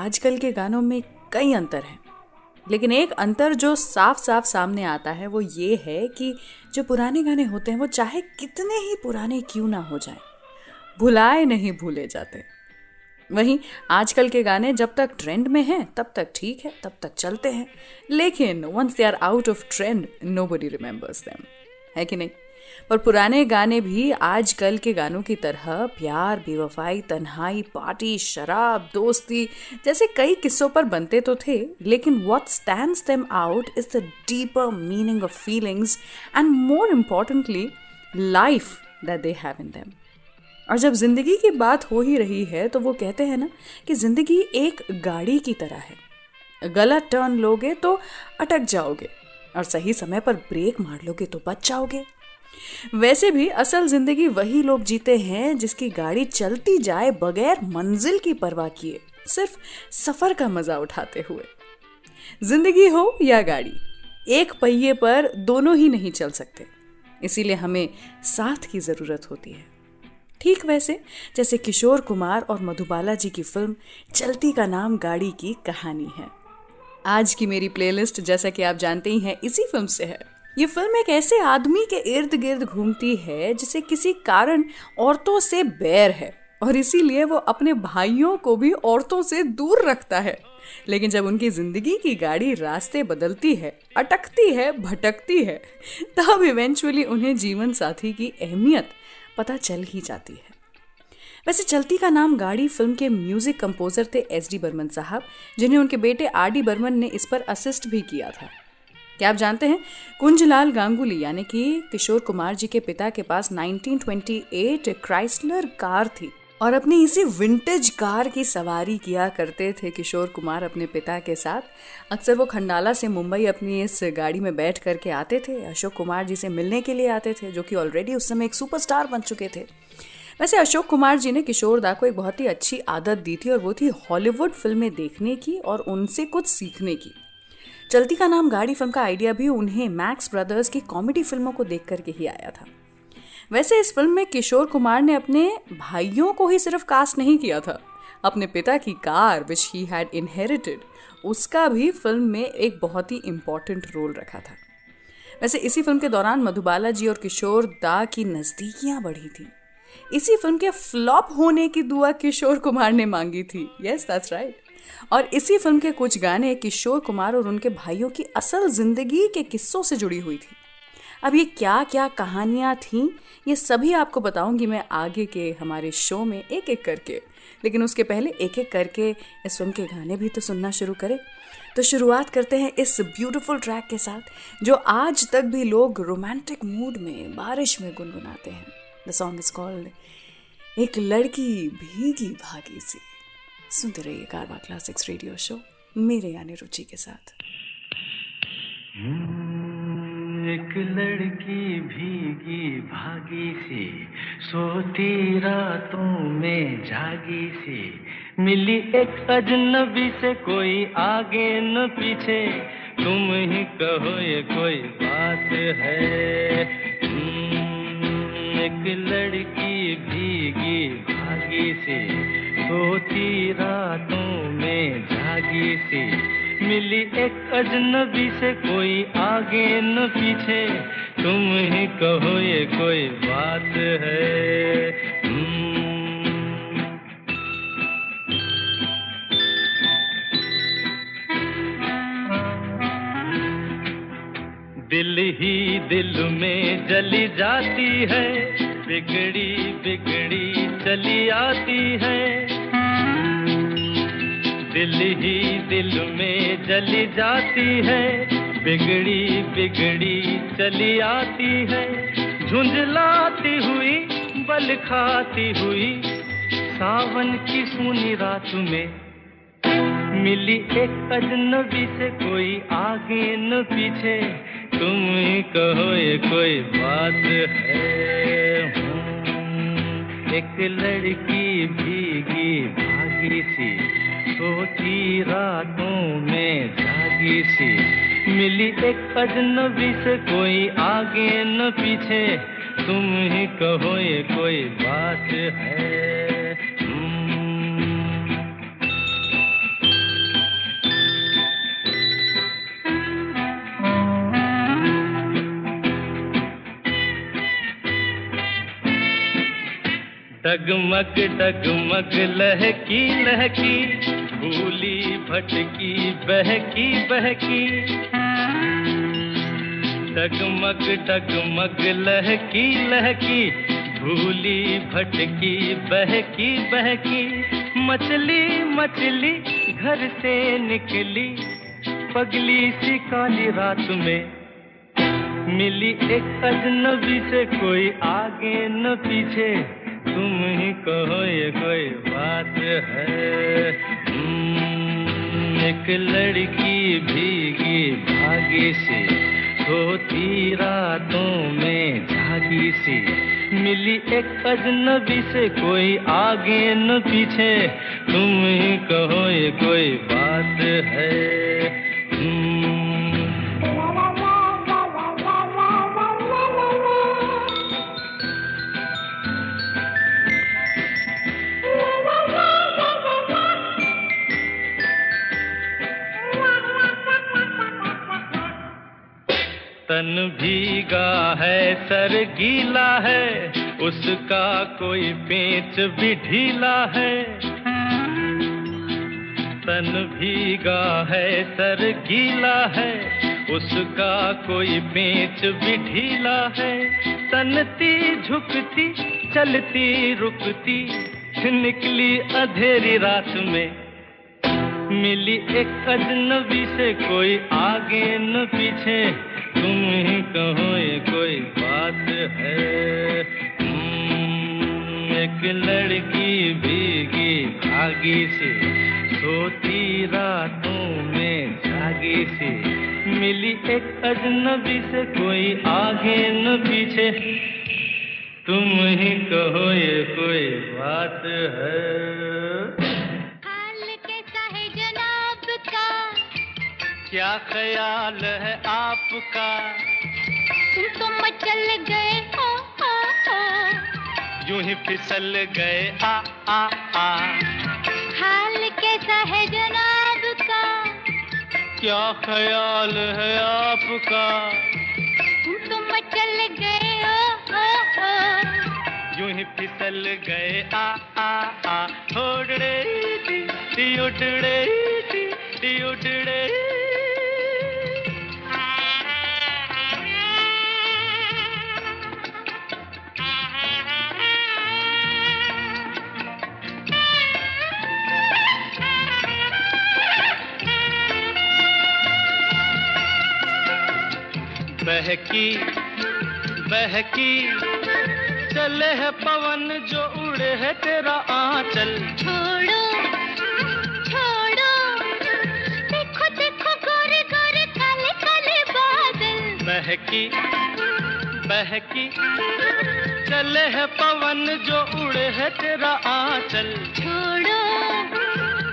आजकल के गानों में कई अंतर हैं, लेकिन एक अंतर जो साफ साफ सामने आता है वो ये है कि जो पुराने गाने होते हैं वो चाहे कितने ही पुराने क्यों ना हो जाएं, भुलाए नहीं भूले जाते। वहीं आजकल के गाने जब तक ट्रेंड में हैं तब तक ठीक है, तब तक चलते हैं, लेकिन once they are out of trend nobody remembers them, है कि नहीं? पर पुराने गाने भी आजकल के गानों की तरह प्यार, बेवफाई, तन्हाई, पार्टी, शराब, दोस्ती जैसे कई किस्सों पर बनते तो थे, लेकिन what stands them out is the deeper meaning of feelings and more importantly life that they have in them. और जब जिंदगी की बात हो ही रही है तो वो कहते हैं ना कि जिंदगी एक गाड़ी की तरह है, गलत टर्न लोगे तो अटक जाओगे और सही समय पर ब्रेक मार लोगे तो बच जाओगे। वैसे भी असल जिंदगी वही लोग जीते हैं जिसकी गाड़ी चलती जाए बगैर मंजिल की परवाह किए, सिर्फ सफर का मजा उठाते हुए। जिंदगी हो या गाड़ी, एक पहिए पर दोनों ही नहीं चल सकते, इसीलिए हमें साथ की जरूरत होती है। ठीक वैसे जैसे किशोर कुमार और मधुबाला जी की फिल्म चलती का नाम गाड़ी की कहानी है। आज की मेरी प्लेलिस्ट जैसा कि आप जानते ही हैं इसी फिल्म से है। ये फिल्म एक ऐसे आदमी के इर्द गिर्द घूमती है जिसे किसी कारण औरतों से बैर है और इसीलिए वो अपने भाइयों को भी औरतों से दूर रखता है। लेकिन जब उनकी जिंदगी की गाड़ी रास्ते बदलती है, अटकती है, भटकती है, तब इवेंचुअली उन्हें जीवन साथी की अहमियत पता चल ही जाती है। वैसे चलती का नाम गाड़ी फिल्म के म्यूजिक कंपोजर थे एस डी बर्मन साहब, जिन्हें उनके बेटे आर डी बर्मन ने इस पर असिस्ट भी किया था। क्या आप जानते हैं कुंजलाल गांगुली यानी कि किशोर कुमार जी के पिता के पास 1928 क्राइसलर कार थी और अपनी इसी विंटेज कार की सवारी किया करते थे किशोर कुमार अपने पिता के साथ। अक्सर वो खंडाला से मुंबई अपनी इस गाड़ी में बैठ करके आते थे। अशोक कुमार जी से मिलने के लिए आते थे, जो कि ऑलरेडी उस समय एक सुपरस्टार बन चुके थे। वैसे अशोक कुमार जी ने किशोर दा को एक बहुत ही अच्छी आदत दी थी और वो थी हॉलीवुड फिल्में देखने की और उनसे कुछ सीखने की। चलती का नाम गाड़ी फिल्म का आइडिया भी उन्हें मैक्स ब्रदर्स की कॉमेडी फिल्मों को देख करके ही आया था। वैसे इस फिल्म में किशोर कुमार ने अपने भाइयों को ही सिर्फ कास्ट नहीं किया था, अपने पिता की car which he had inherited उसका भी फिल्म में एक बहुत ही इम्पोर्टेंट रोल रखा था। वैसे इसी फिल्म के दौरान मधुबाला जी और किशोर दा की नज़दीकियां बढ़ी थी। इसी फिल्म के फ्लॉप होने की दुआ किशोर कुमार ने मांगी थी। Yes that's right. और इसी फिल्म के कुछ गाने किशोर कुमार और उनके भाइयों की असल जिंदगी के किस्सों से जुड़ी हुई थी। अब ये क्या क्या कहानियाँ थीं ये सभी आपको बताऊंगी मैं आगे के हमारे शो में एक एक करके, लेकिन उसके पहले एक एक करके इस फिल्म के गाने भी तो सुनना शुरू करें। तो शुरुआत करते हैं इस ब्यूटीफुल ट्रैक के साथ जो आज तक भी लोग रोमांटिक मूड में बारिश में गुनगुनाते हैं। द सॉन्ग इज कॉल्ड एक लड़की भीगी भागी सी। सुनते रहिए कारवा क्लासिक्स रेडियो शो मेरे यानी रुचि के साथ। एक लड़की भीगी भागी सी, सोती रातों में जागी सी, मिली एक अजनबी से, कोई आगे न पीछे, तुम ही कहो ये कोई बात है। एक लड़की भीगी भागी सी, सोती रातों में जागी सी, मिली एक अजनबी से, कोई आगे न पीछे, तुम ही कहो ये कोई बात है। दिल ही दिल में जली जाती है, बिगड़ी बिगड़ी चली आती है। दिल ही दिल में जली जाती है, बिगड़ी बिगड़ी चली आती है। झुंझलाती हुई बल खाती हुई, सावन की सूनी रात में, मिली एक अजनबी से, कोई आगे न पीछे, तुम ही कहो ये कोई बात है। एक लड़की भीगी भागी सी, सोती रातों में जागी सी, मिली एक अजनबी से, कोई आगे न पीछे, तुम ही कहो ये कोई बात है। डगमग डगमग लहकी लहकी, भूली भटकी बहकी बहकी। डगमग डगमग लहकी लहकी, भूली भटकी बहकी बहकी। मछली मछली घर से निकली, पगली सी काली रात में, मिली एक अजनबी से, कोई आगे न पीछे। तुम ही कहो ये कोई बात है। एक लड़की भीगी भागी सी, सोती रातों में जागी सी, मिली एक अजनबी से, कोई आगे न पीछे। तुम ही कहो ये कोई बात है। तन भीगा है सर गीला है, उसका कोई पेच भी ढीला है। तन भीगा है सर गीला है, उसका कोई पेच भी ढीला है। तनती झुकती चलती रुकती, निकली अंधेरी रात में, मिली एक अजनबी से, कोई आगे न पीछे। तुम ही कहो ये कोई बात है। एक लड़की भीगी भागी सी, सोती रातों में जागी सी, मिली एक अजनबी से, कोई आगे न पीछे। तुम ही कहो ये कोई बात है। क्या ख्याल है आपका? तुम तो मचल गए हो, यूं ही फिसल गए आ आ आ। हाल कैसा है जनाब का? क्या ख्याल है आपका? तुम तो मचल गए हो, यूं ही फिसल गए आ आ आ। उड़ड़े टी उड़ड़े टी उड़ड़े। बहकी बहकी चले है पवन, जो उड़े है तेरा आंचल। छोड़ो छोड़ो, देखो देखो गोरे गोरे काले काले बादल। बहकी बहकी चले है पवन, जो उड़े है तेरा आंचल। छोड़ो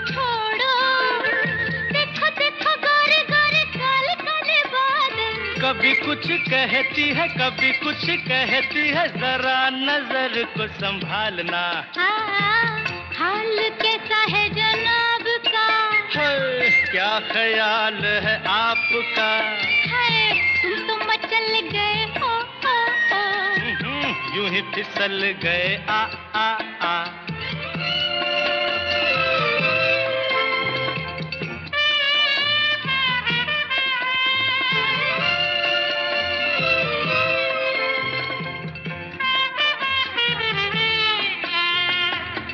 छोड़ो, देखो देखो गोरे गोरे काले काले बादल। कभी कुछ कहती है कभी कुछ कहती है, जरा नजर को संभालना। हाल कैसा है जनाब का? क्या ख्याल है आपका? तुम तो मचल गए हो, यूं ही फिसल गए आ आ आ।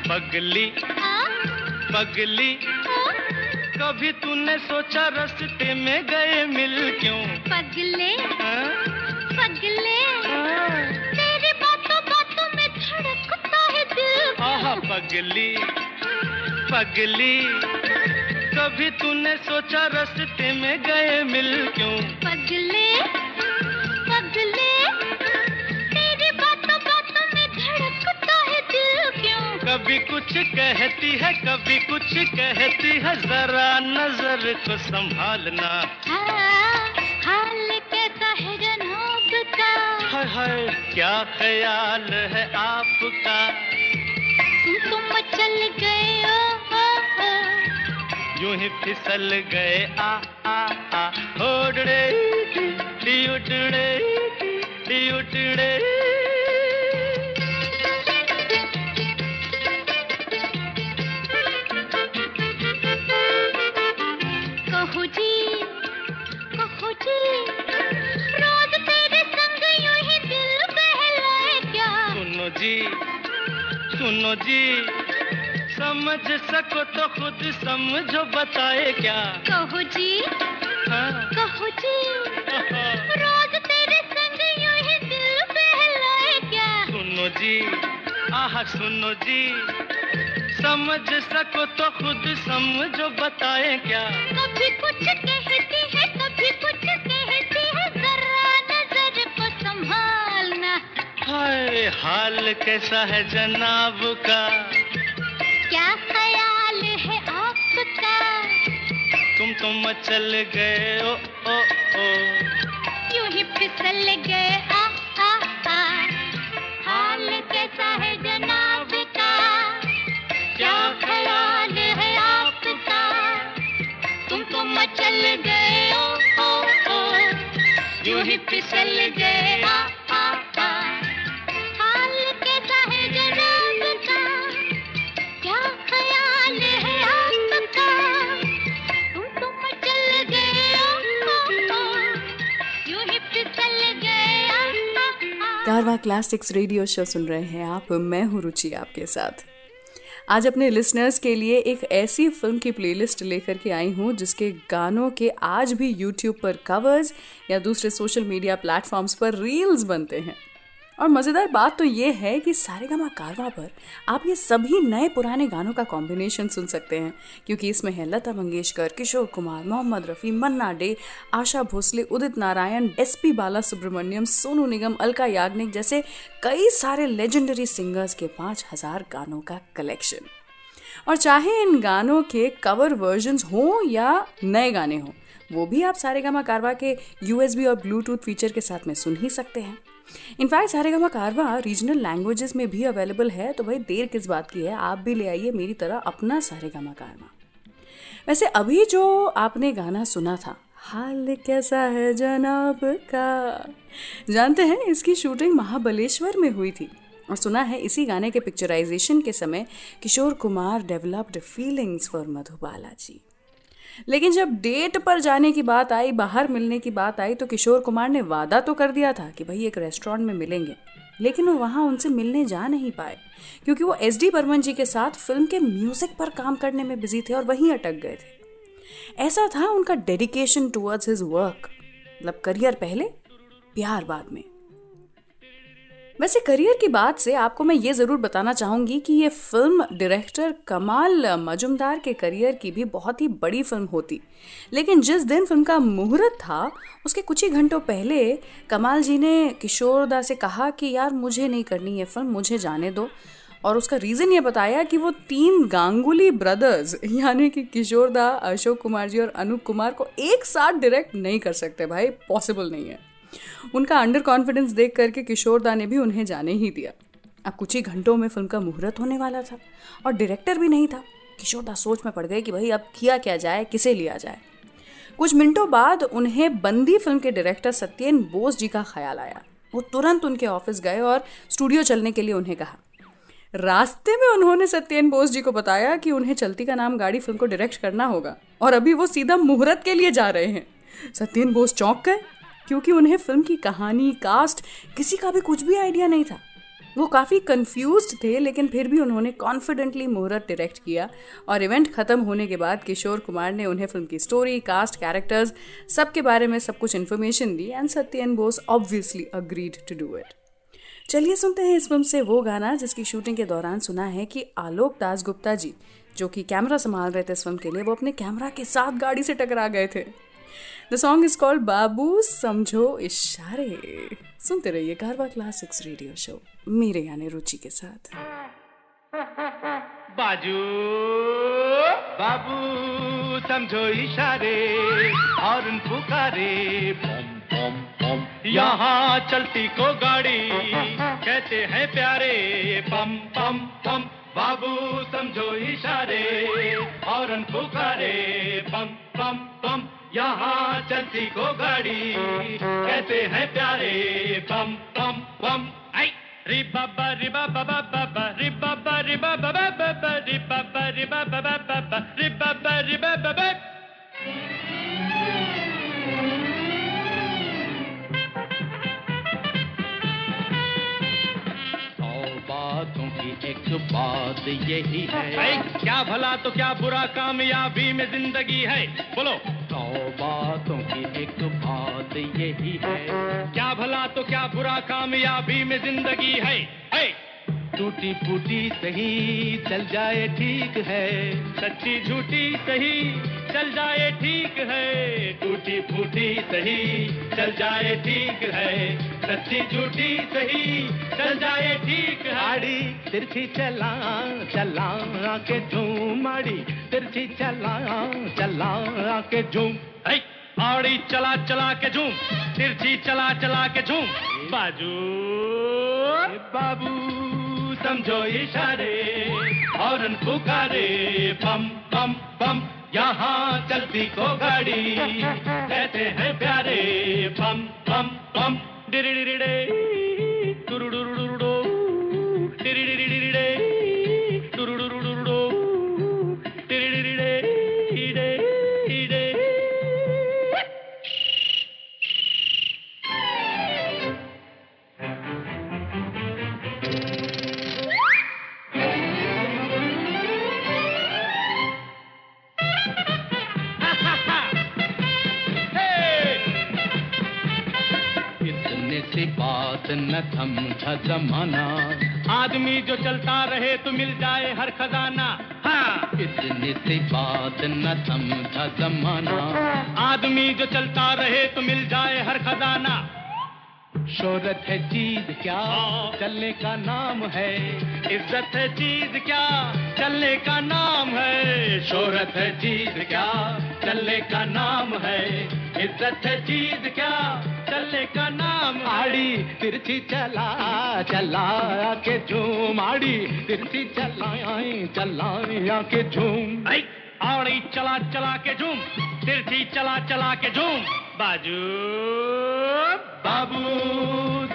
पगली पगली, कभी तूने सोचा रास्ते में गए मिल क्यों? पगले पगले, तेरी बातों बातों में धड़कता है दिल। आहा पगली पगली, कभी तूने सोचा रास्ते में गए मिल क्यों? पगले पगले, तेरी बातों बातों में धड़कता है दिल क्यों? कभी कुछ कहती है कभी कुछ कहती है, जरा नजर को संभालना। हाल कैसा है जनाब का? हाय क्या ख्याल है आपका? तुम मचल गए हो, यूं ही फिसल गए आ आ आ। उड़ड़े टी उड़ड़े टी उड़ड़े। सुनो जी, समझ सको तो खुद समझो, बताए क्या? कहो जी, हाँ? कहो जी, रोज तेरे संग यूं ही दिल बहलाए क्या? सुनो जी, आह सुनो जी, समझ सको तो खुद समझो, बताए क्या? कभी कुछ कहती है, कभी कुछ कहती है, जरा नजर को संभालना। हाय, हाल कैसा है जनाब का? क्या ख्याल है आपका? तुम तो मचल गए ओ ओ ओ, यूं ही फिसल गए आ आ आ। हाल कैसा है जनाब का? क्या ख्याल है आपका? तुम तो मचल गए ओ ओ ओ, यूं ही फिसल गए आ आ आ। हाल कैसा है जनाब का? क्या ख्याल है आपका? तुम तो मचल गए ओ ओ ओ, यूं ही फिसल गए आ आ आ। कारवां क्लासिक्स रेडियो शो सुन रहे हैं आप, मैं हूँ रुचि आपके साथ। आज अपने लिसनर्स के लिए एक ऐसी फिल्म की प्लेलिस्ट लेकर के आई हूँ जिसके गानों के आज भी यूट्यूब पर कवर्स या दूसरे सोशल मीडिया प्लेटफॉर्म्स पर रील्स बनते हैं। और मज़ेदार बात तो ये है कि सारेगामा कारवां पर आप ये सभी नए पुराने गानों का कॉम्बिनेशन सुन सकते हैं, क्योंकि इसमें है लता मंगेशकर, किशोर कुमार, मोहम्मद रफ़ी, मन्ना डे, आशा भोसले, उदित नारायण, एसपी बाला सुब्रमण्यम, सोनू निगम, अलका याग्निक जैसे कई सारे लेजेंडरी सिंगर्स के 5000 गानों का कलेक्शन। और चाहे इन गानों के कवर वर्जन्स हों या नए गाने हों, वो भी आप सारेगामा कारवां के USB और ब्लूटूथ फीचर के साथ में सुन ही सकते हैं। इनफैक्ट सारेगामा कारवां रीजनल लैंग्वेजेस में भी अवेलेबल है, तो भाई देर किस बात की है, आप भी ले आइए मेरी तरह अपना सारेगामा कारवां। वैसे अभी जो आपने गाना सुना था, हाल कैसा है जनाब का, जानते हैं इसकी शूटिंग महाबलेश्वर में हुई थी। और सुना है इसी गाने के पिक्चराइजेशन के समय Kishore Kumar developed feelings for Madhubala ji. लेकिन जब डेट पर जाने की बात आई, बाहर मिलने की बात आई, तो किशोर कुमार ने वादा तो कर दिया था कि भाई एक रेस्टोरेंट में मिलेंगे, लेकिन वो वहाँ उनसे मिलने जा नहीं पाए क्योंकि वो SD बर्मन जी के साथ फिल्म के म्यूजिक पर काम करने में बिजी थे और वहीं अटक गए थे। ऐसा था उनका डेडिकेशन टुवर्ड्स हिज वर्क, मतलब करियर पहले, प्यार बाद में। वैसे करियर की बात से आपको मैं ये ज़रूर बताना चाहूँगी कि ये फिल्म डायरेक्टर कमाल मजुमदार के करियर की भी बहुत ही बड़ी फिल्म होती, लेकिन जिस दिन फिल्म का मुहूर्त था उसके कुछ ही घंटों पहले कमाल जी ने किशोर दा से कहा कि यार मुझे नहीं करनी ये फिल्म, मुझे जाने दो। और उसका रीज़न ये बताया कि वो 3 गांगुली ब्रदर्स यानी कि किशोर दा, अशोक कुमार जी और अनूप कुमार को एक साथ डायरेक्ट नहीं कर सकते भाई, पॉसिबल नहीं है। उनका अंडर कॉन्फिडेंस देख करके किशोर दा ने भी उन्हें जाने ही दिया। अब कुछ ही घंटों में फिल्म का मुहूर्त होने वाला था और डायरेक्टर भी नहीं था। किशोर दा सोच में पड़ गए कि भाई अब किया क्या जाए, किसे लिया जाए। कुछ मिनटों बाद उन्हें बंदी फिल्म के डायरेक्टर सत्येन बोस जी का ख्याल आया। वो तुरंत उनके ऑफिस गए और स्टूडियो चलने के लिए उन्हें कहा। रास्ते में उन्होंने सत्येन बोस जी को बताया कि उन्हें चलती का नाम गाड़ी फिल्म को डायरेक्ट करना होगा और अभी वो सीधा मुहूर्त के लिए जा रहे हैं। सत्येन बोस चौंक गए क्योंकि उन्हें फिल्म की कहानी, कास्ट, किसी का भी कुछ भी आइडिया नहीं था। वो काफ़ी कंफ्यूज्ड थे, लेकिन फिर भी उन्होंने कॉन्फिडेंटली मुहूर्त डायरेक्ट किया और इवेंट ख़त्म होने के बाद किशोर कुमार ने उन्हें फिल्म की स्टोरी, कास्ट, कैरेक्टर्स सब के बारे में सब कुछ इन्फॉर्मेशन दी and Satyen Bose obviously agreed to do it. चलिए सुनते हैं इस फिल्म से वो गाना जिसकी शूटिंग के दौरान सुना है कि आलोक दासगुप्ता जी, जो कि कैमरा संभाल रहे थे इस फिल्म के लिए, वो अपने कैमरा के साथ गाड़ी से टकरा गए थे। द सॉन्ग इज कॉल्ड बाबू समझो इशारे। सुनते रहिए कारवां क्लासिक्स रेडियो शो, मेरे यानी रुचि के साथ। बाजू बाबू समझो इशारे, हॉर्न पुकारे, पम पम पम, यहाँ चलती को गाड़ी कहते हैं प्यारे, पम पम पम। बाबू समझो इशारे, हॉर्न पुकारे, पम पम पम, यहाँ चलती को गाड़ी कहते हैं प्यारे, पम पम पम। आई रि बाबा रि बाबा बाबा रि बाबा रि बाबा बाबा रि बाबा रि बाबा बाबा रि बाबा रि बाबा। सौ बातों की एक बात यही है, क्या भला तो क्या बुरा कामयाबी में जिंदगी है, बोलो। 100 बातों की एक बात यही है, क्या भला तो क्या बुरा कामयाबी में जिंदगी है। टूटी फूटी सही चल जाए ठीक है, सच्ची झूठी सही चल जाए ठीक है, टूटी फूटी सही चल जाए ठीक है, सच्ची झूठी सही चल जाए ठीक है। आड़ी तिरछी चला चला के झूम, आड़ी तिरछी चला चला के झूम, आड़ी चला चला के झूम, तिरछी चला चला के झूम, बाजू बाबू समझो इशारे, हॉर्न पुकारे, बम बम बम, यहाँ चलती को गाड़ी कहते हैं प्यारे, बम बम बम, डिरिडिरिडे टुरुडुरुडुरुडो, डिरिडिरिडिरिडे टुरुडुरुडुरुडो, डिरिडिरिडे इडे इडे। सी बात न समझा जमाना, आदमी जो चलता रहे तो मिल जाए हर खजाना। हाँ, इतनी सी बात न समझा जमाना, आदमी जो चलता रहे तो मिल जाए हर खजाना। शोहरत है चीज क्या चलने का नाम है, इज्जत है चीज क्या चलने का नाम है, शोहरत है चीज क्या चलने का नाम है, इज्जत है चीज क्या चलने का नाम। आड़ी तिरछी चला चला के झूम, आड़ी तिरछी चला चला के झूम, आड़ी चला चला के झूम, तिरछी चला चला के झूम, बाजू बाबू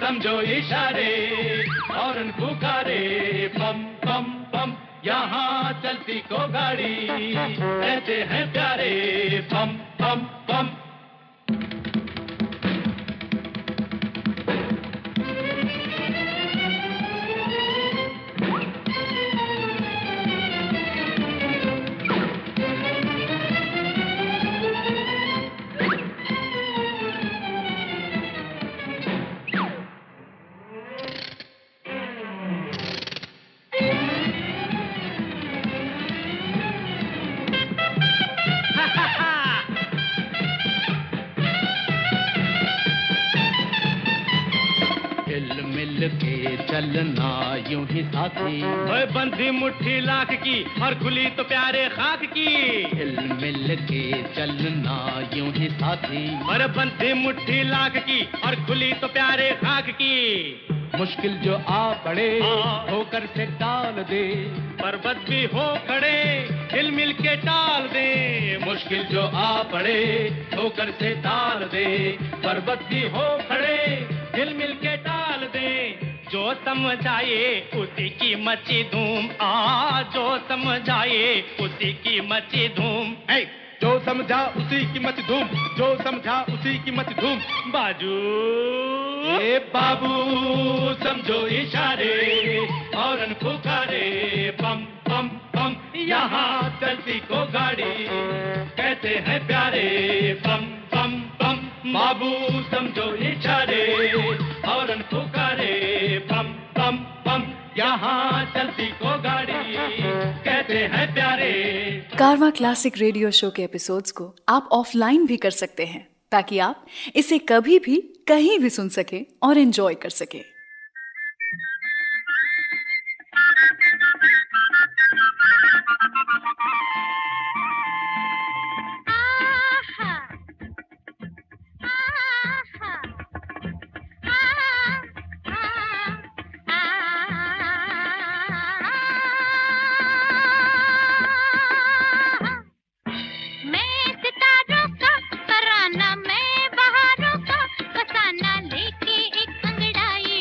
समझो इशारे, हॉर्न पुकारे, बम बम बम, यहाँ चलती को गाड़ी कहते हैं प्यारे, बम बम बम। के चलना यूं ही साथी, बंधी मुट्ठी लाख की और खुली तो प्यारे खाक की, हिल मिल के चलना यूं ही साथी, और बंधी मुट्ठी लाख की और खुली तो प्यारे खाक की। मुश्किल जो आ पड़े होकर से टाल दे, पर्वत भी हो खड़े हिल मिल के टाल दे, मुश्किल जो आ पड़े होकर से टाल दे, पर्वत भी हो खड़े हिल मिल के टाल दे। जो समझाए उसी की मची धूम, जो समझाए उसी की मची धूम, जो समझा उसी की मच धूम, जो समझा उसी की मच धूम, बाजू ए बाबू समझो इशारे, हॉर्न पुकारे, बम बम बम, यहाँ चलती को गाड़ी कहते हैं प्यारे, बम बम बम, बाबू समझो इशारे, हॉर्न पुकारे, बम बम बम, यहाँ चलती को गाड़ी कहते हैं प्यारे। कारवां क्लासिक रेडियो शो के एपिसोड्स को आप ऑफलाइन भी कर सकते हैं, ताकि आप इसे कभी भी कहीं भी सुन सके और एंजॉय कर सके। लेके एक अंगड़ाई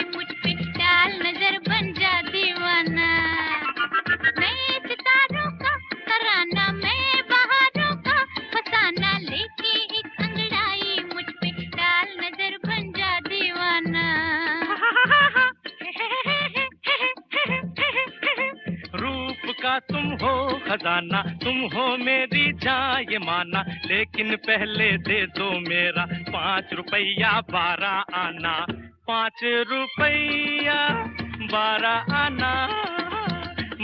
खजाना, तुम हो मेरी जान ये माना, लेकिन पहले दे दो मेरा 5 रुपया 12 आना, 5 रुपया 12 आना,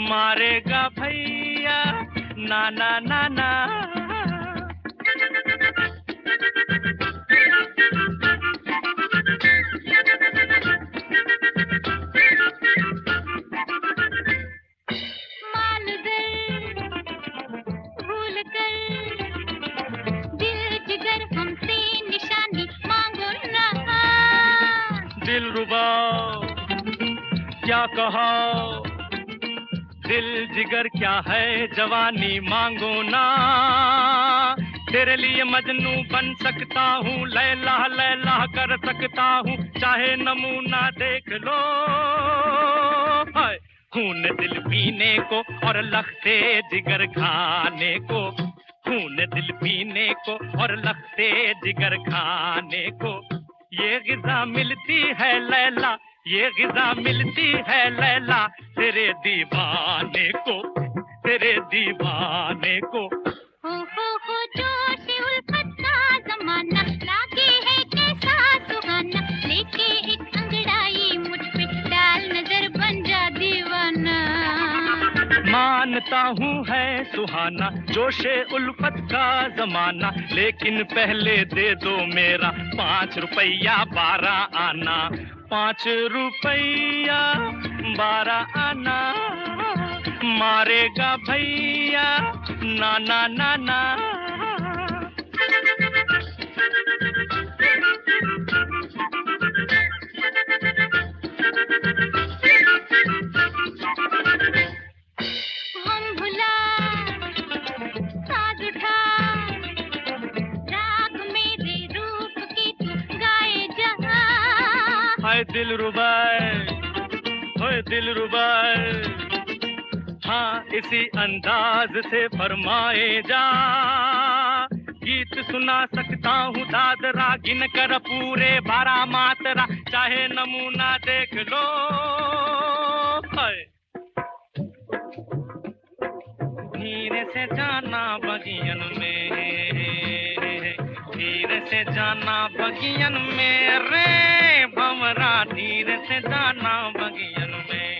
मारेगा भैया नाना नाना। दिलरुबा क्या कहा, दिल जिगर क्या है जवानी मांगो ना, तेरे लिए मजनू बन सकता हूँ, लैला लैला कर सकता हूँ, चाहे नमूना देख लो। हाय खून दिल पीने को और लखते जिगर खाने को, खून दिल पीने को और लखते जिगर खाने को, ये गिज़ा मिलती है लैला, ये गिज़ा मिलती है लैला, तेरे दीवाने को, तेरे दीवाने को। हो जोश उल्फत का ज़माना, लागे है कैसा सुहाना, लेके एक अंगड़ाई मुझ पे डाल नजर बन जा दीवाना। मानता हूँ है सुहाना जोशे उल्फत का ज़माना, लेकिन पहले दे दो मेरा 5 रुपया 12 आना, 5 रुपया 12 आना, मारेगा भैया नाना नाना। हाय दिलरुबाए, हाँ इसी अंदाज से फरमाए जा, गीत सुना सकता हूँ दादरा गिन कर पूरे 12 मात्रा, चाहे नमूना देख लो। हाय धीरे से जाना बगियन में, धीरे से जाना बगियन में रे भंवरा, धीरे से जाना बगियन में,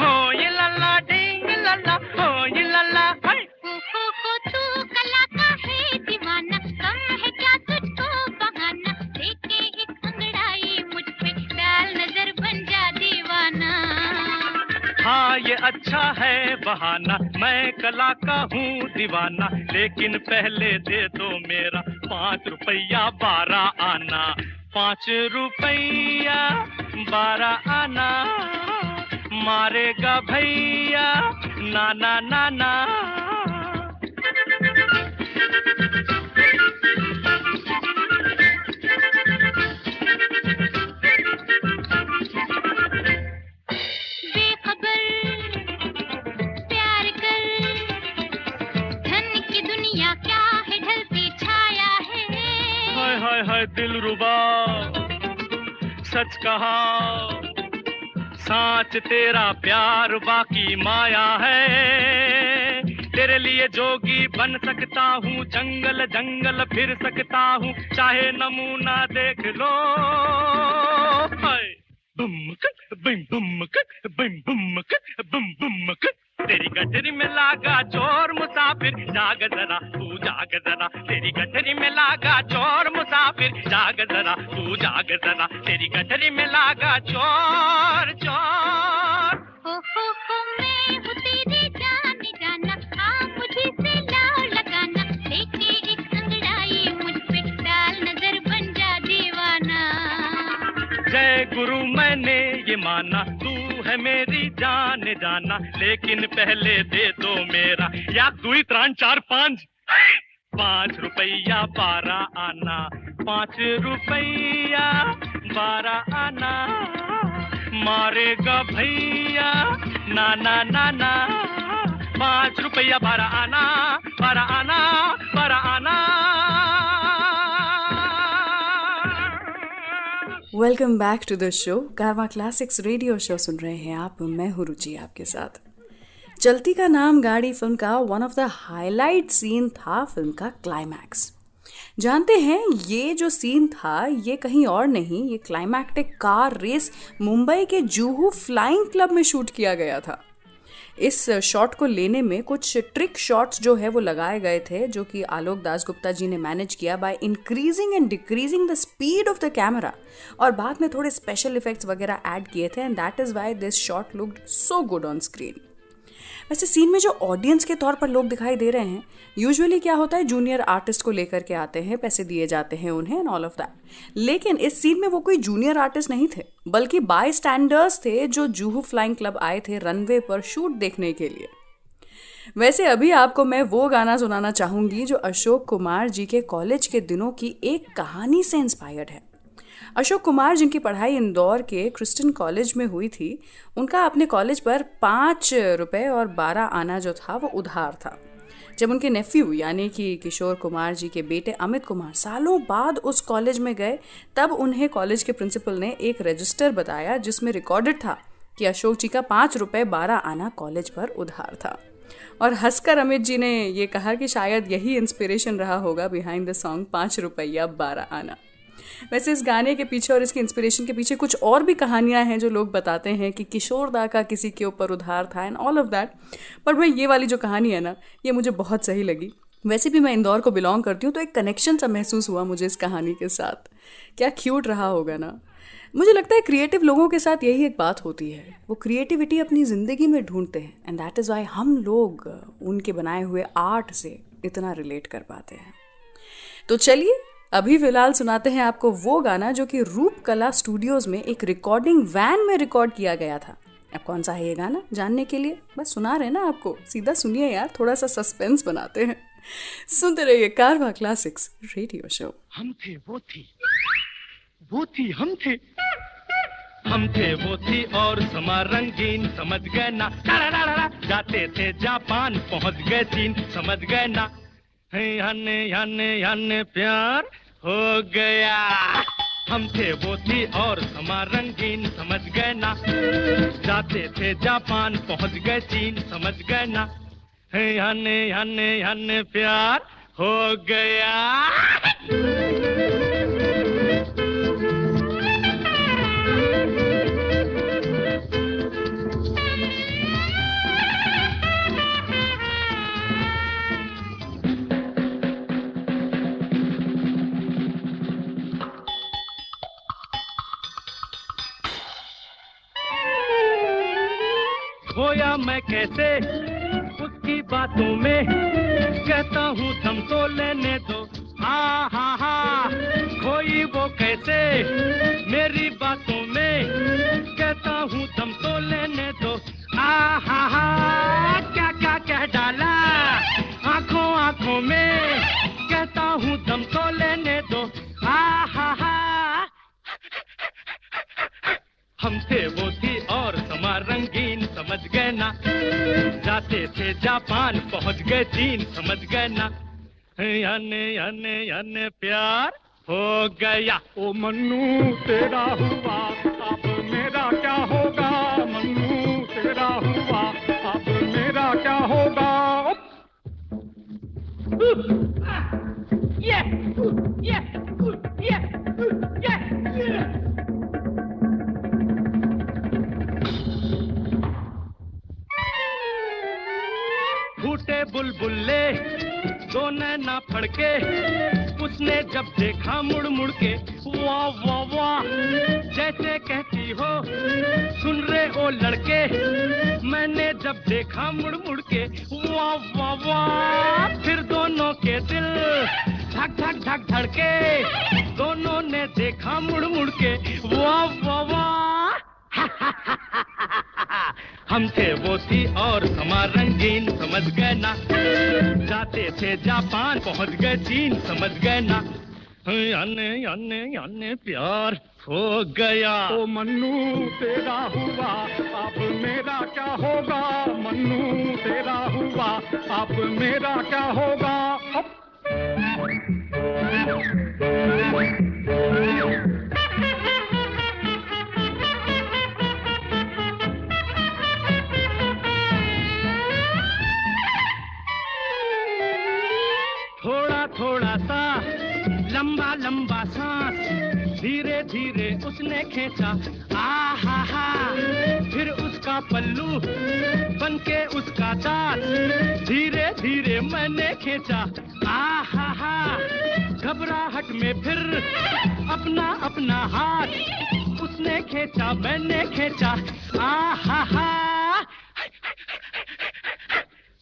हो ये लल्ला डिंग लल्ला, हो ये लल्ला। हो तू कला का है दीवाना, कम है क्या तुझको बहाना, लेके एक अंगड़ाई मुझ पे डाल नजर बन जा दीवाना। हाँ ये अच्छा है बहाना, मैं कला का हूँ दीवाना, लेकिन पहले दे दो मेरा 5 रुपया 12 आना, 5 रुपया 12 आना, मारेगा भैया नाना नाना। हाय दिलरुबा सच कहा, साच तेरा प्यार बाकी माया है, तेरे लिए जोगी बन सकता हूँ, जंगल जंगल फिर सकता हूँ, चाहे नमूना देख लो। हाय बुमक बिम बुमक बिम बुमक बुम बुमक, तेरी गठरी में लागा चोर मुसाफिर, जाग जरा तू जाग जरा, तेरी गठरी में लागा चोर मुसाफिर, जाग जरा तू जाग जरा, तेरी गठरी में लागा चोर चोर। हो मैं हूँ तेरी जान जाना, हाँ मुझे से लाओ लगाना, लेके एक अंगड़ाई मुझ पे डाल नजर बन जा दीवाना। जय गुरु मैंने ये माना, तू है मेरी जान जाना, लेकिन पहले दे दो मेरा 1 2 3 4 5 5 रुपया 12 आना, 5 रुपया 12 आना, मारेगा भैया नाना नाना, 5 रुपया 12 आना, 12 आना, 12 आना। Welcome back to the show Carvaan classics radio show सुन रहे हैं आप, मैं हूँ रुचि आपके साथ। चलती का नाम गाड़ी फिल्म का one of the highlight scene था फिल्म का क्लाइमैक्स। जानते हैं ये जो सीन था ये कहीं और नहीं, ये क्लाइमैक्टिक कार रेस मुंबई के जुहू फ्लाइंग क्लब में शूट किया गया था। इस शॉट को लेने में कुछ ट्रिक शॉट्स जो है वो लगाए गए थे, जो कि आलोक दासगुप्ता जी ने मैनेज किया by increasing and decreasing the speed of the camera, और बाद में थोड़े स्पेशल इफेक्ट्स वगैरह ऐड किए थे, and that is why this shot looked so good on screen. वैसे सीन में जो ऑडियंस के तौर पर लोग दिखाई दे रहे हैं, यूजुअली क्या होता है, जूनियर आर्टिस्ट को लेकर के आते हैं, पैसे दिए जाते हैं उन्हें एंड ऑल ऑफ दैट। लेकिन इस सीन में वो कोई जूनियर आर्टिस्ट नहीं थे, बल्कि बाय स्टैंडर्स थे जो जुहू फ्लाइंग क्लब आए थे रनवे पर शूट देखने के लिए। वैसे अभी आपको मैं वो गाना सुनाना चाहूंगी जो अशोक कुमार जी के कॉलेज के दिनों की एक कहानी से इंस्पायर्ड है। अशोक कुमार जिनकी पढ़ाई इंदौर के क्रिस्टियन कॉलेज में हुई थी, उनका अपने कॉलेज पर 5 रुपए और 12 आना जो था वो उधार था। जब उनके नेफ्यू यानी कि किशोर कुमार जी के बेटे अमित कुमार सालों बाद उस कॉलेज में गए, तब उन्हें कॉलेज के प्रिंसिपल ने एक रजिस्टर बताया जिसमें रिकॉर्डेड था कि अशोक जी का 5 रुपए 12 आना कॉलेज पर उधार था। और हंसकर अमित जी ने ये कहा कि शायद यही इंस्पिरेशन रहा होगा बिहाइंड द सॉन्ग 5 रुपया 12 आना। वैसे इस गाने के पीछे और इसके इंस्पिरेशन के पीछे कुछ और भी कहानियां हैं जो लोग बताते हैं कि किशोर दा का किसी के ऊपर उधार था एंड ऑल ऑफ दैट, पर भाई ये वाली जो कहानी है ना, ये मुझे बहुत सही लगी। वैसे भी मैं इंदौर को बिलोंग करती हूँ, तो एक कनेक्शन सा महसूस हुआ मुझे इस कहानी के साथ। क्या क्यूट रहा होगा ना। मुझे लगता है क्रिएटिव लोगों के साथ यही एक बात होती है, वो क्रिएटिविटी अपनी ज़िंदगी में ढूंढते हैं, एंड दैट इज़ वाई हम लोग उनके बनाए हुए आर्ट से इतना रिलेट कर पाते हैं। तो चलिए अभी फिलहाल सुनाते हैं आपको वो गाना जो कि रूप कला स्टूडियोज में एक रिकॉर्डिंग वैन में रिकॉर्ड किया गया था। अब कौन सा है ये गाना जानने के लिए बस सुना रहे ना आपको, सीधा सुनिए यार, थोड़ा सा सस्पेंस बनाते हैं। सुनते रहिए कारवा क्लासिक्स रेडियो शो। हम थे वो थी, वो थी हम थे, हम थे वो थी और समा रंगीन, समझ गए ना, जाते थे जापान पहुंच गए चीन, समझ गए ना, याने प्यार हो गया। हम थे वो थी और समा रंगीन, समझ गए ना, जाते थे जापान पहुंच गए चीन, समझ गए ना, याने प्यार हो गया। खोया मैं कैसे उसकी बातों में, कहता हूँ दम तो लेने दो, हा खोई वो कैसे मेरी बातों में, कहता हूँ दम तो लेने दो, हा क्या क्या कह डाला आंखों आंखों में, कहता हूँ दम तो लेने दो, हा हम थे वो थी और समा रंगीन, समझ गए ना, जाते थे जापान पहुंच गए चीन, समझ गए ना, याने प्यार हो गया। ओ मन्नू तेरा हुआ अब मेरा क्या होगा, मन्नू तेरा हुआ अब मेरा क्या होगा। फूटे बुलबुल्ले दो नैना फड़के, उसने जब देखा मुड़ मुड़ के, वाह वाह वाह, जैसे कहती हो सुन रे ओ लड़के, मैंने जब देखा मुड़ मुड़ के, वाह वाह वाह, फिर दोनों के दिल धक धक धक धड़के, दोनों ने देखा मुड़ मुड़ के, वाह वाह वाह। हम थे वो थी और समा रंगीन, समझ गए ना, जाते थे जापान पहुंच गए चीन, समझ गए ना, याने प्यार हो गया। ओ मन्नू तेरा हुआ अब मेरा क्या होगा, मन्नू तेरा हुआ अब मेरा क्या होगा। थोड़ा थोड़ा सा लंबा लंबा सांस, धीरे धीरे उसने खींचा, आहा हा, फिर उसका पल्लू बनके उसका दांत, धीरे धीरे मैंने खींचा, आहा हा, घबराहट में फिर अपना अपना हाथ उसने खींचा मैंने खींचा, आहा हा,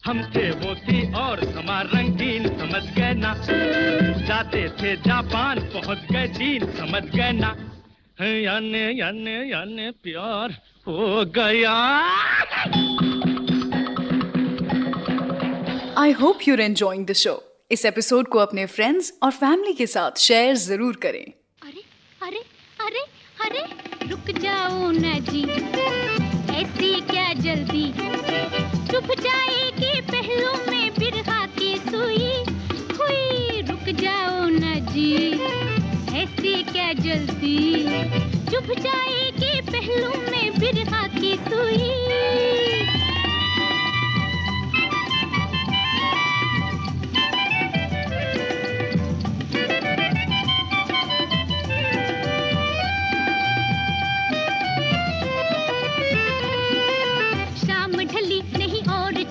हम थे वो थी और समा रंगीन, समझ गए ना, जाते थे जापान पहुंच गए चीन, समझ गए ना, याने याने याने प्यार हो गया। I hope your enjoying the show. इस एपिसोड को अपने फ्रेंड्स और फैमिली के साथ शेयर जरूर करें। अरे अरे अरे अरे रुक जाओ ना जी, ऐसी क्या जल्दी, चुप जाएगी पहलू में बिरहा की सुई, हुई रुक जाओ ना जी, ऐसी क्या जल्दी, चुप जाएगी पहलू में बिरहा की सुई।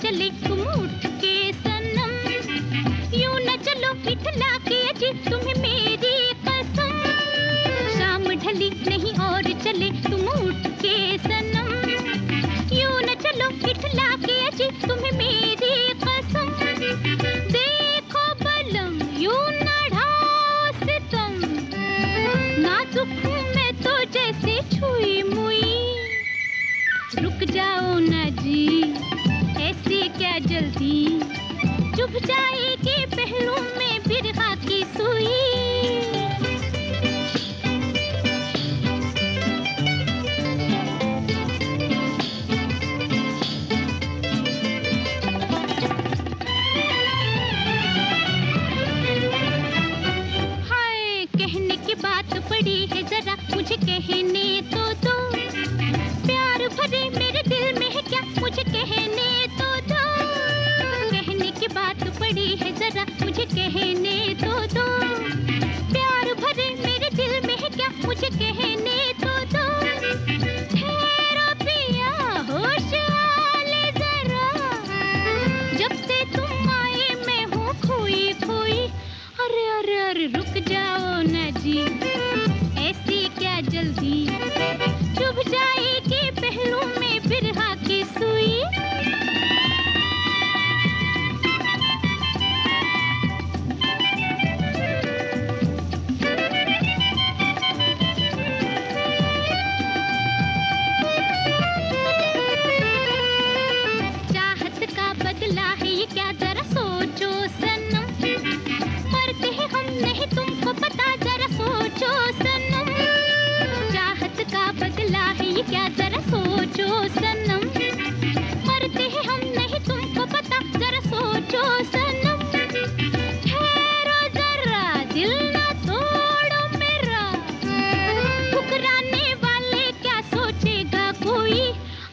चले तुम उठ के सनम, यूं न चलो इठला के जी तुम्हें मेरी कसम, शाम ढली नहीं और चले तुम उठ के सनम, यूं न चलो इठला के जी तुम्हें मेरी कसम, देखो बलम यूं न ढाओ सितम, नाजुक हूँ मैं तो जैसे छुई मुई, रुक जाओ ना जी, ऐसी क्या जल्दी, चुभ जाएगी पहलू में बिरहा की सुई। हाय कहने की बात पड़ी है जरा मुझे कहने तो दो, प्यार भरे मेरे दिल में है क्या मुझे कहने तो दो, कहने की बात पड़ी है जरा मुझे कहने तो दो, प्यार भरे मेरे दिल में है क्या मुझे कहने तो दो, ठहरो पिया होश वाले जरा, जब से तुम आए मैं हूँ खोई खोई, अरे अरे अरे रुक जाओ ना जी, ऐसी क्या जल्दी, चुभ जाएगी पहलू में बिरहा की सुई। चाहत का बदला है ये क्या जरा सोचो सनम, मरते हैं हम नहीं तुमको पता जरा सोचो सनम, चाहत का बदला है ये क्या जरा सोचो सनम, मरते हैं हम नहीं तुमको पता जरा सोचो सनम, ठहरो जरा दिल ना तोड़ो मेरा, ठुकराने वाले क्या सोचेगा कोई,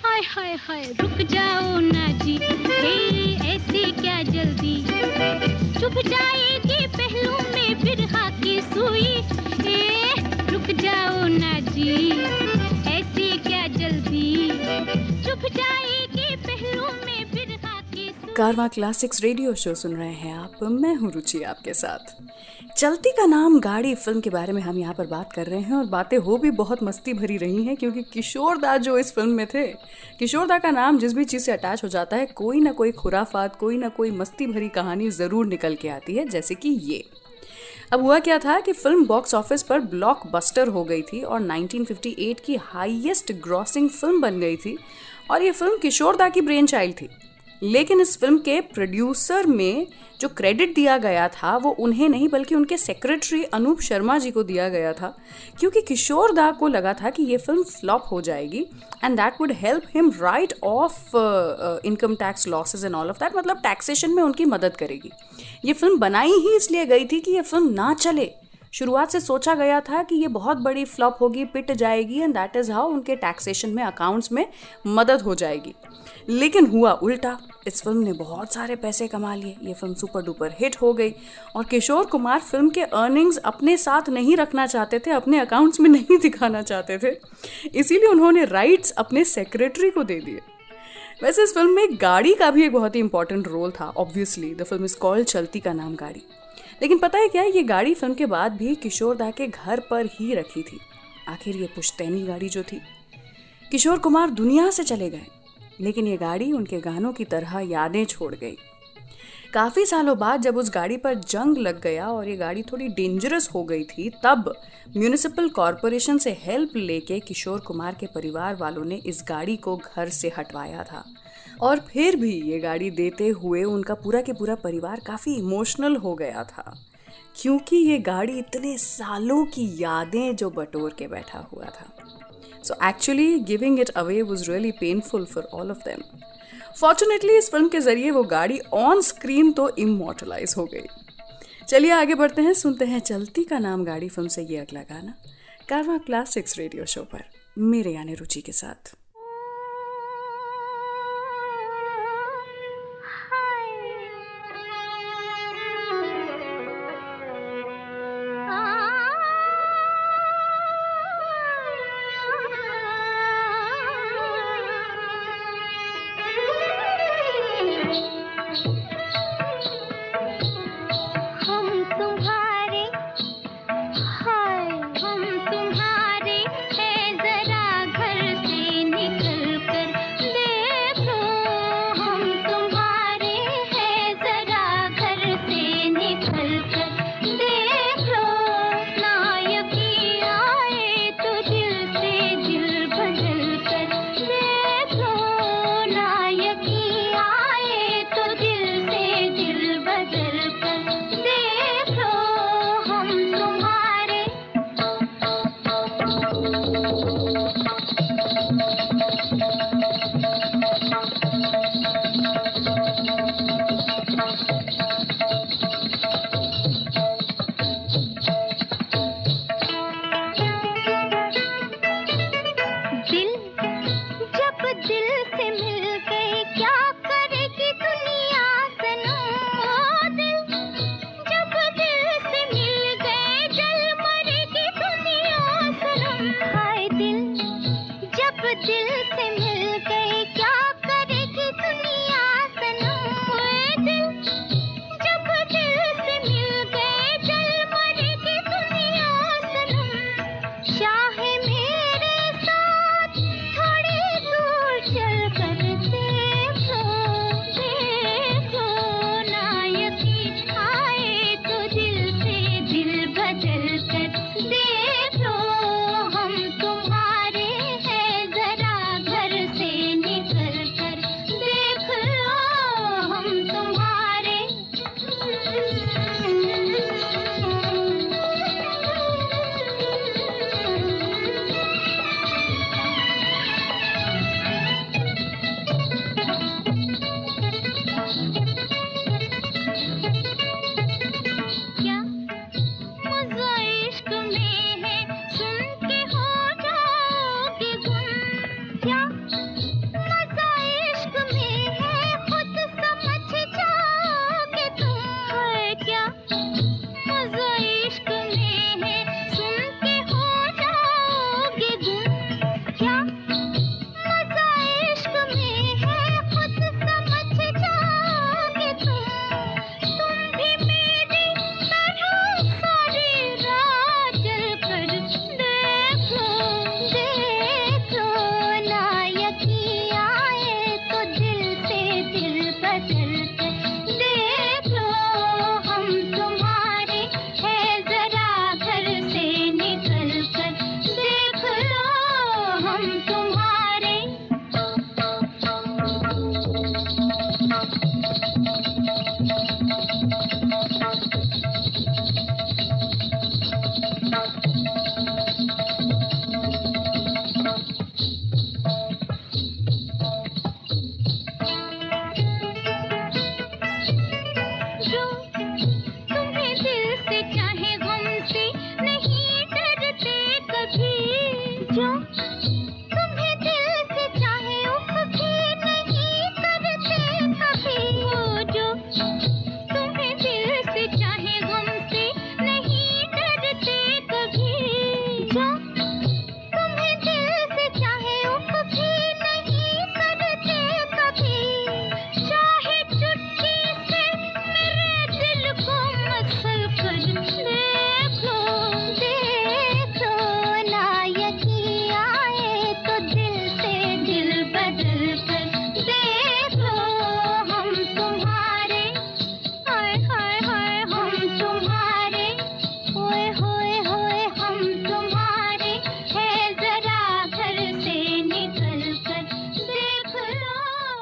हाय हाय हाय रुक जाओ ना जी, हे ऐसी क्या जल्दी, चुभ जाएगी पहलू में बिरहा की सुई, रुक जाओ ना जी, ऐसी क्या जल्दी, चुभ जाएगी पहलू में बिरहा की सुई। कारवां क्लासिक्स रेडियो शो सुन रहे हैं आप, मैं हूँ रुचि आपके साथ। चलती का नाम गाड़ी फिल्म के बारे में हम यहाँ पर बात कर रहे हैं, और बातें हो भी बहुत मस्ती भरी रही हैं, क्योंकि किशोर दा जो इस फिल्म में थे, किशोर दा का नाम जिस भी चीज़ से अटैच हो जाता है, कोई ना कोई खुराफात, कोई ना कोई मस्ती भरी कहानी ज़रूर निकल के आती है, जैसे कि ये। अब हुआ क्या था कि फिल्म बॉक्स ऑफिस पर ब्लॉकबस्टर हो गई थी और 1958 की हाईएस्ट ग्रॉसिंग फिल्म बन गई थी, और ये फिल्म किशोर दा की ब्रेन चाइल्ड थी। लेकिन इस फिल्म के प्रोड्यूसर में जो क्रेडिट दिया गया था वो उन्हें नहीं बल्कि उनके सेक्रेटरी अनूप शर्मा जी को दिया गया था, क्योंकि किशोर दा को लगा था कि ये फिल्म फ्लॉप हो जाएगी and that would help him right of income tax losses and all of that, मतलब टैक्सेशन में उनकी मदद करेगी। ये फिल्म बनाई ही इसलिए गई थी कि ये फिल्म ना चले। शुरुआत से सोचा गया था कि ये बहुत बड़ी फ्लॉप होगी, पिट जाएगी, एंड दैट इज़ हाउ उनके टैक्सेशन में, अकाउंट्स में मदद हो जाएगी। लेकिन हुआ उल्टा। इस फिल्म ने बहुत सारे पैसे कमा लिए, ये फिल्म सुपर डुपर हिट हो गई और किशोर कुमार फिल्म के अर्निंग्स अपने साथ नहीं रखना चाहते थे, अपने अकाउंट्स में नहीं दिखाना चाहते थे, इसीलिए उन्होंने राइट्स अपने सेक्रेटरी को दे दिए। वैसे इस फिल्म में गाड़ी का भी एक बहुत ही इंपॉर्टेंट रोल था। Obviously the film is called चलती का नाम गाड़ी। लेकिन पता है क्या, ये गाड़ी फिल्म के बाद भी किशोर दा के घर पर ही रखी थी। आखिर ये पुश्तैनी गाड़ी जो थी, किशोर कुमार दुनिया से चले गए, लेकिन ये गाड़ी उनके गानों की तरह यादें छोड़ गई। काफ़ी सालों बाद जब उस गाड़ी पर जंग लग गया और ये गाड़ी थोड़ी डेंजरस हो गई थी, तब म्यूनिसिपल कॉरपोरेशन से हेल्प लेके किशोर कुमार के परिवार वालों ने इस गाड़ी को घर से हटवाया था। और फिर भी ये गाड़ी देते हुए उनका पूरा के पूरा परिवार काफ़ी इमोशनल हो गया था, क्योंकि ये गाड़ी इतने सालों की यादें जो बटोर के बैठा हुआ था। So actually giving it away was really painful for all of them. Fortunately इस फिल्म के जरिए वो गाड़ी ऑन स्क्रीन तो इमॉर्टलाइज हो गई। चलिए आगे बढ़ते हैं, सुनते हैं चलती का नाम गाड़ी फिल्म से ये अगला गाना कारवां क्लासिक्स रेडियो शो पर मेरे यानी रुचि के साथ। देखो हम तुम्हारे हैं जरा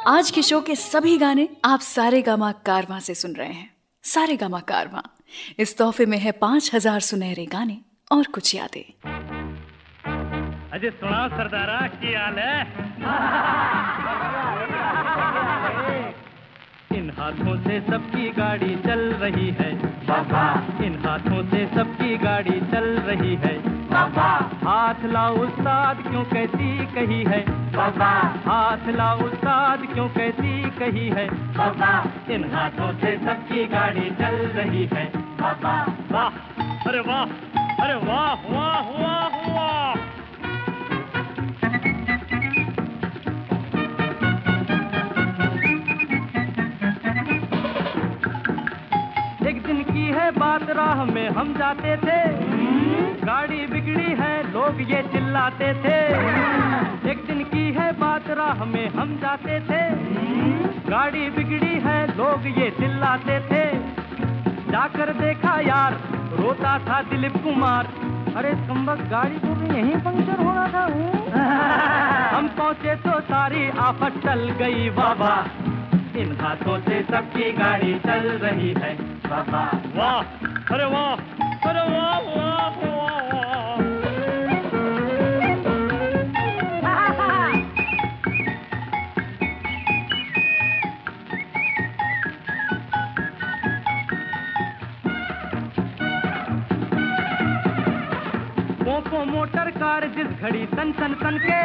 आज के शो के सभी गाने आप सारेगामा कारवां से सुन रहे हैं। सारेगामा कारवां, इस तोहफे में है 5000 सुनहरे गाने और कुछ यादें। अजय सुना सरदारा की हाल है? इन हाथों से सबकी गाड़ी चल रही है बाबा, इन हाथों से सबकी गाड़ी चल रही है बाबा। हाथ लाओ उस्ताद क्यों कैसी कही है बाबा, हाथ लाओ उस्ताद क्यों कैसी कही है बाबा। इन हाथों से सबकी गाड़ी चल रही है बाबा। वाह, अरे वाह, अरे वाह वाह वाह वाह। एक दिन की है बात, राह में हम जाते थे, गाड़ी बिगड़ी है लोग ये चिल्लाते थे। एक दिन की है बात, राह में हम जाते थे, गाड़ी बिगड़ी है लोग ये चिल्लाते थे। जाकर देखा यार, रोता था दिलीप कुमार, अरे कमबख्त गाड़ी को भी यहीं पंक्चर होना था। हम पहुंचे तो सारी आफत टल गई बाबा। इन हाथों से सबकी गाड़ी चल रही है बाबा। वाह, अरे वाह, अरे वाह वाह वाह वाह। पोपो मोटर कार जिस घड़ी सन सन सन के,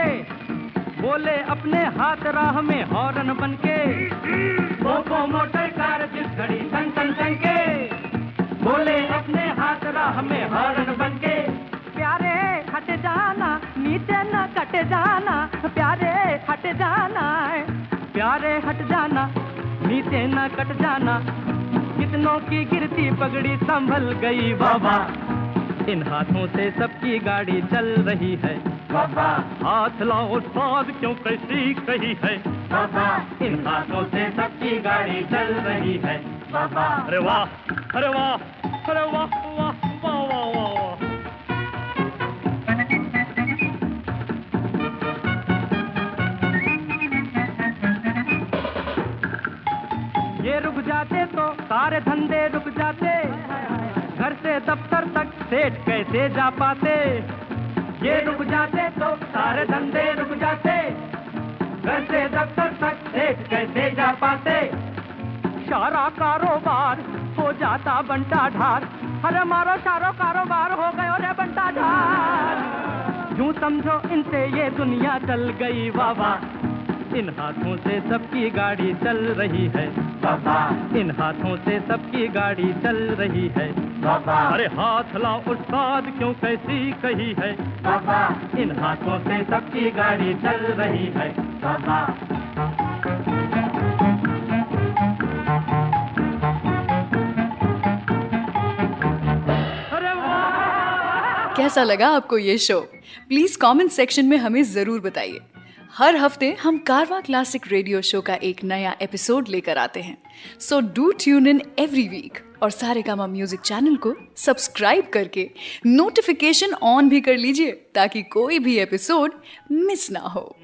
बोले अपने हाथ राह में हॉर्न बनके। पोपो मोटर कार जिस घड़ी सन सन सन के, बोले अपने हाथ राह में हॉर्न बनके। प्यारे हट जाना, नीचे न कट जाना, प्यारे हट जाना, प्यारे हट जाना, नीचे न कट जाना। कितनों की गिरती पगड़ी संभल गई बाबा। इन हाथों से सबकी गाड़ी चल रही है बाबा। हाथ लाओ उस्ताद क्यों कैसी कही है बाबा। इन हाथों से सबकी गाड़ी चल रही है बाबा। अरे वाह, अरे वाह, अरे वाह वाह वाह वाह वाह। ये रुक जाते तो सारे धंधे रुक जाते, घर से दफ्तर तक सेठ कैसे जा पाते। ये रुक जाते तो सारे धंधे रुक जाते, घर से दफ्तर तक सेठ कैसे जा पाते। सारा कारोबार हो जाता बंटा ढार, अरे मारो सारा कारोबार हो गयो रे बंटा ढार। यूं समझो इनसे ये दुनिया चल गई बाबा। इन हाथों से सबकी गाड़ी चल रही है बाबा। इन हाथों से सबकी गाड़ी चल रही है बाबा। अरे हाथ लाओ उस्ताद क्यों कैसी कही है बाबा। इन हाथों से सबकी गाड़ी चल रही है बाबा। अरे वाह! कैसा लगा आपको ये शो? प्लीज कमेंट सेक्शन में हमें जरूर बताइए। हर हफ्ते हम कारवां क्लासिक रेडियो शो का एक नया एपिसोड लेकर आते हैं, so do tune in every week और सारेगामा म्यूजिक चैनल को सब्सक्राइब करके नोटिफिकेशन ऑन भी कर लीजिए ताकि कोई भी एपिसोड मिस ना हो।